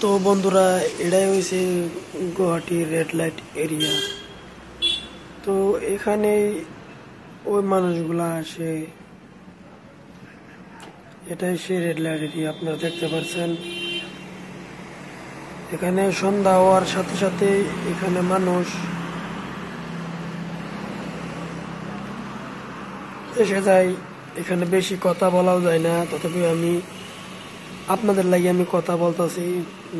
তো বন্ধুরা, এটাই হয়েছে গুয়াহাটি রেড লাইট এরিয়া। তো এখানে ওই মানুষগুলা আসে, এটাই সে রেড লাইট এরিয়া। আপনারা দেখতে পাচ্ছেন এখানে সন্ধ্যা হওয়ার সাথে সাথে এখানে মানুষ এসে যায়। এখানে বেশি কথা বলাও যায় না, তথাপি আমি আপনাদের লাগে আমি কথা বলতেছি,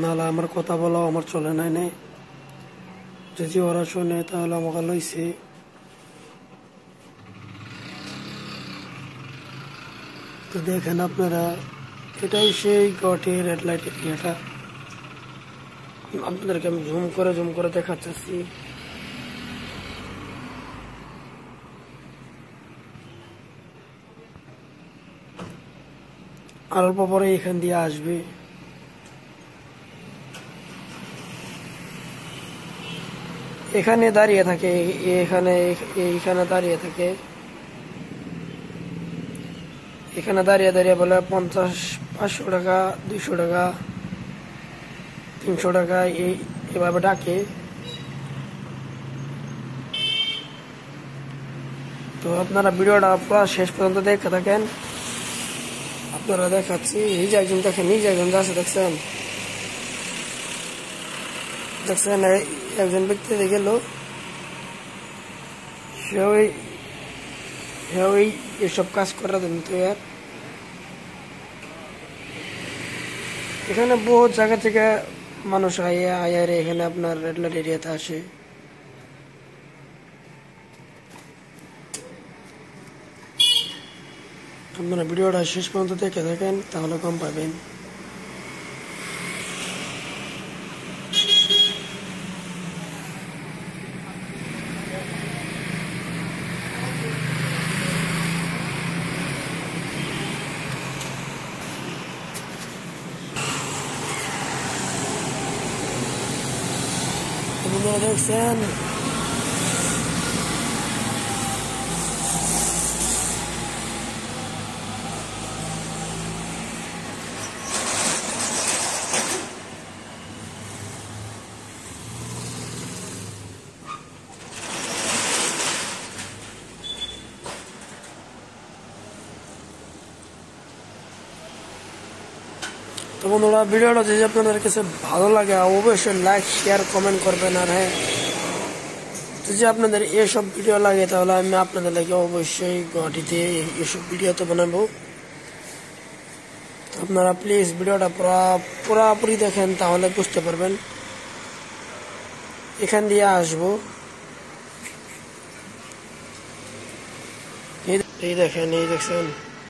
নাহলে আমার কথা বলাও আমার চলে নাই। যদি ওরা শোনে তাহলে আমাকে লইছে। তো দেখেন আপনারা, এটাই সেই গুয়াহাটি রেড লাইট এরিয়াটা। আপনাদেরকে আমি জুম করে দেখাচ্ছি। আর অল্প পরে এখান দিয়ে আসবে। এখানে দাঁড়িয়ে থাকে, এইখানে দাঁড়িয়ে থাকে। এখানে দাঁড়িয়ে দাঁড়িয়ে বলে 50, 500 টাকা, 200 টাকা, 300 টাকা এভাবে ডাকে। তো আপনারা ভিডিওটা পুরো শেষ পর্যন্ত দেখে থাকেন। আপনারা দেখাচ্ছি, এই যে একজন দেখেন, এই যে একজন যাচ্ছে, দেখছেন একজন ব্যক্তি গেল, সে এসব কাজ করার জন্য তৈরি। এখানে বহুত জায়গা থেকে মানুষ আয়ারে এখানে আপনার রেড লাইট এরিয়াতে আসে। আপনারা ভিডিওটা শেষ পর্যন্ত দেখে থাকেন, তাহলে কম পাবেন। আপনারা দেখছেন তো বন্ধুরা, ভিডিওটা যদি আপনাদের কাছে ভালো লাগে অবশ্যই লাইক, শেয়ার, কমেন্ট করবেন। আর হ্যাঁ, যদি আপনাদের এসব ভিডিও লাগে তাহলে আমি আপনাদের লাগে অবশ্যই গুয়াহাটিতে এসব ভিডিও তো বানাবো। আপনারা প্লিজ ভিডিওটা পুরাপুরি দেখেন, তাহলে বুঝতে পারবেন। এখান দিয়ে আসবো, এই দেখেন, এই দেখছেন।